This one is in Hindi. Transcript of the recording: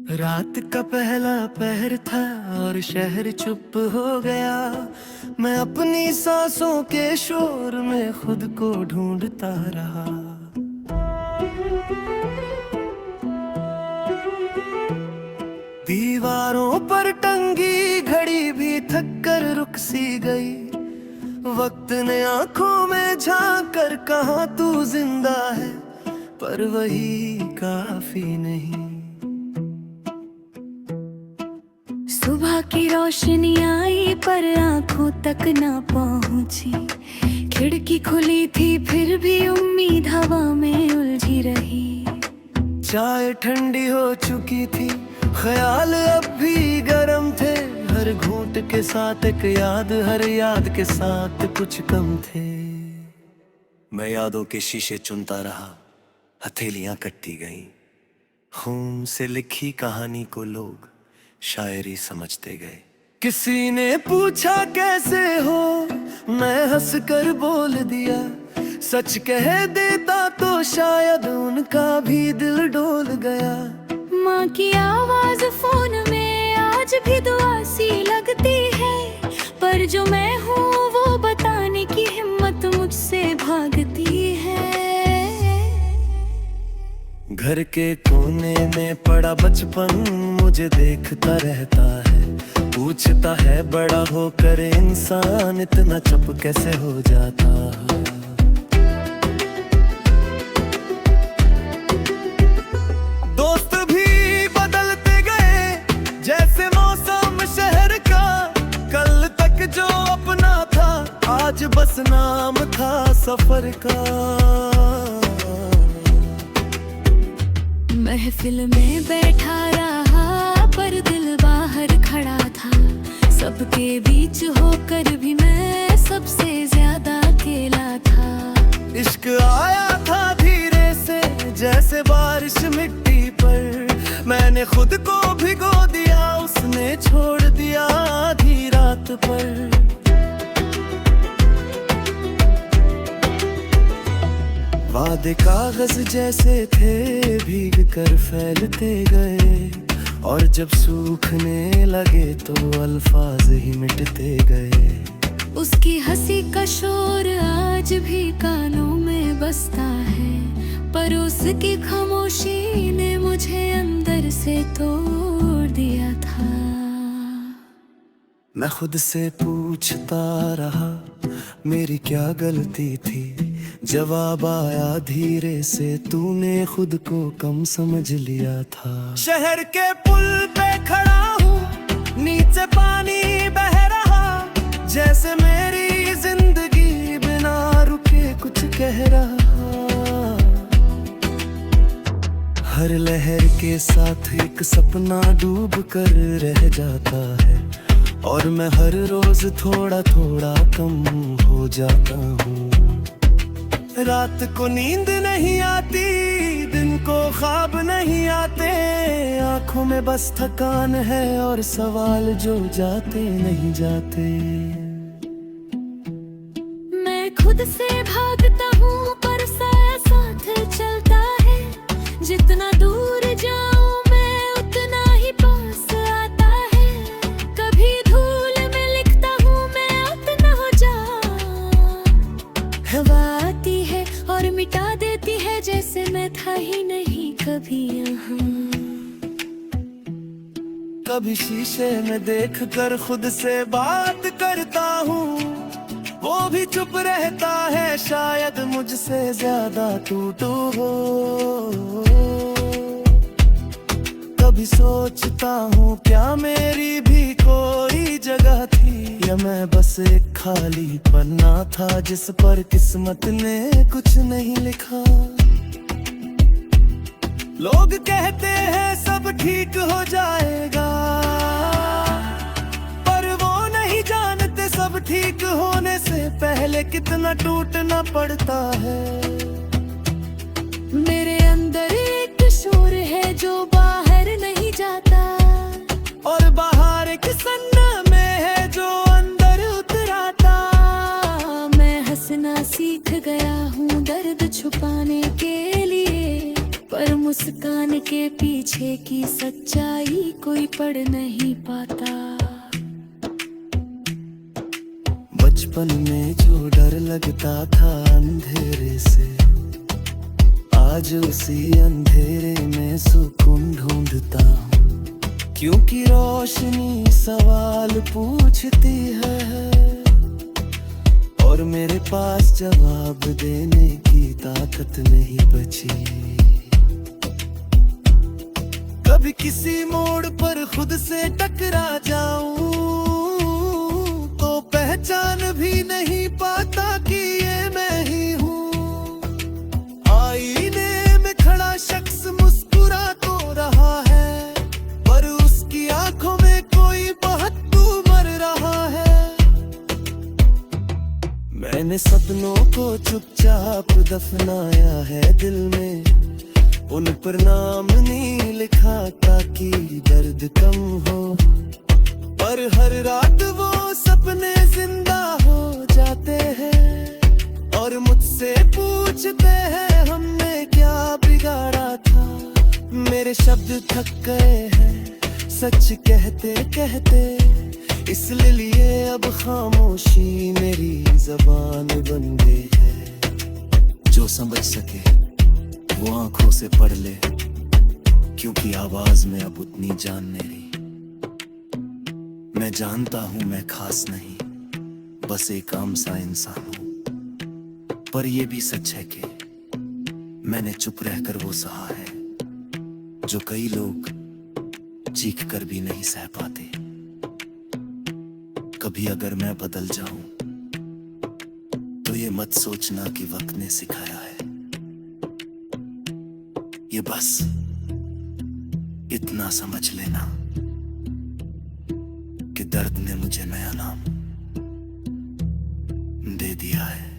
रात का पहला पहर था और शहर चुप हो गया। मैं अपनी सांसों के शोर में खुद को ढूंढता रहा। दीवारों पर टंगी घड़ी भी थक कर रुक सी गई। वक्त ने आंखों में झांक कर कहा तू जिंदा है, पर वही काफी नहीं। सुबह की रोशनी आई पर आंखों तक ना पहुंची। खिड़की खुली थी फिर भी उम्मीद हवा में उलझी रही। चाय ठंडी हो चुकी थी, ख्याल अब भी गर्म थे। हर घूंट के साथ एक याद, हर याद के साथ कुछ कम थे। मैं यादों के शीशे चुनता रहा, हथेलियां कटती गईं। खून से लिखी कहानी को लोग शायरी समझते गए। किसी ने पूछा कैसे हो, मैं हंस कर बोल दिया। सच कह देता तो शायद उनका भी दिल डोल गया। माँ की आवाज फोन में आज भी दुआ सी लगती है, पर जो मैं हूँ वो बताने की हिम्मत मुझसे भागती है। घर के कोने में पड़ा बचपन मुझे देखता रहता है। पूछता है बड़ा होकर इंसान इतना चुप कैसे हो जाता है। दोस्त भी बदलते गए जैसे मौसम शहर का। कल तक जो अपना था आज बस नाम था सफर का। महफिल में बैठा रहा पर दिल बाहर खड़ा था। सबके बीच होकर भी मैं सबसे ज्यादा अकेला था। इश्क आया था धीरे से जैसे बारिश मिट्टी पर। मैंने खुद को भिगो दिया, उसने छोड़ दिया आधी रात पर। वादे कागज जैसे थे भीग कर फैलते गए। और जब सूखने लगे तो अल्फाज ही मिटते गए। उसकी हंसी का शोर आज भी कानों में बसता है, पर उसकी खामोशी ने मुझे अंदर से तोड़ दिया था। मैं खुद से पूछता रहा मेरी क्या गलती थी। जवाब आया धीरे से, तूने खुद को कम समझ लिया था। शहर के पुल पे खड़ा हूँ, नीचे पानी बह रहा। जैसे मेरी जिंदगी बिना रुके कुछ कह रहा। हर लहर के साथ एक सपना डूब कर रह जाता है। और मैं हर रोज थोड़ा थोड़ा कम हो जाता हूँ। रात को नींद नहीं आती, दिन को ख्वाब नहीं आते। आंखों में बस थकान है और सवाल जो जाते नहीं जाते। मैं खुद से भागता हूँ पर साथ चलता है। जितना दूर जाऊँ मैं उतना ही पास आता है। कभी धूल में लिखता हूँ मैं उतना हो जाऊँ। हवा आती है और मिटा देती है जैसे मैं था ही नहीं कभी यहाँ। कभी शीशे में देख कर खुद से बात करता हूँ, वो भी चुप रहता है। शायद मुझसे ज्यादा टूटू हो। कभी सोचता हूँ क्या मेरी भी कोई जगह थी, या मैं बस एक खाली पन्ना था जिस पर किस्मत ने कुछ नहीं लिखा। लोग कहते हैं सब ठीक हो जाएगा, पर वो नहीं जानते सब ठीक होने से पहले कितना टूटना पड़ता है। मेरे अंदर एक शोर है जो बाहर नहीं जाता, और बाहर एक सन्नामे है जो अंदर उतराता। मैं हंसना सीख गया हूँ दर्द छुपाने के लिए, पर मुस्कान के पीछे की सच्चाई कोई पढ़ नहीं पाता। बचपन में जो डर लगता था अंधेरे से, आज उसी अंधेरे में सुकून ढूंढता हूँ, क्योंकि रोशनी सवाल पूछती है और मेरे पास जवाब देने की ताकत नहीं बची। कभी किसी मोड़ पर खुद से टकरा जाऊं तो पहचान भी नहीं पाता कि ये मैं ही हूँ। आईने में खड़ा शख्स मुस्कुरा तो रहा है, पर उसकी आंखों में कोई बहत्तू मर रहा है। मैंने सपनों को चुपचाप दफनाया है दिल में, उन पर नाम नहीं लिखा ताकि दर्द कम हो, पर हर रात वो सपने जिंदा हो जाते हैं और मुझसे पूछते हैं हमने क्या बिगाड़ा था। मेरे शब्द थक गए हैं सच कहते कहते, इसलिए अब खामोशी मेरी जबान बन गई है। जो समझ सके वो आंखों से पढ़ ले, क्योंकि आवाज में अब उतनी जान नहीं। मैं जानता हूं मैं खास नहीं, बस एक आम सा इंसान हूं, पर ये भी सच है कि मैंने चुप रहकर वो सहा है जो कई लोग चीख कर भी नहीं सह पाते। कभी अगर मैं बदल जाऊं तो ये मत सोचना कि वक्त ने सिखाया है, ये बस इतना समझ लेना कि दर्द ने मुझे नया नाम दे दिया है।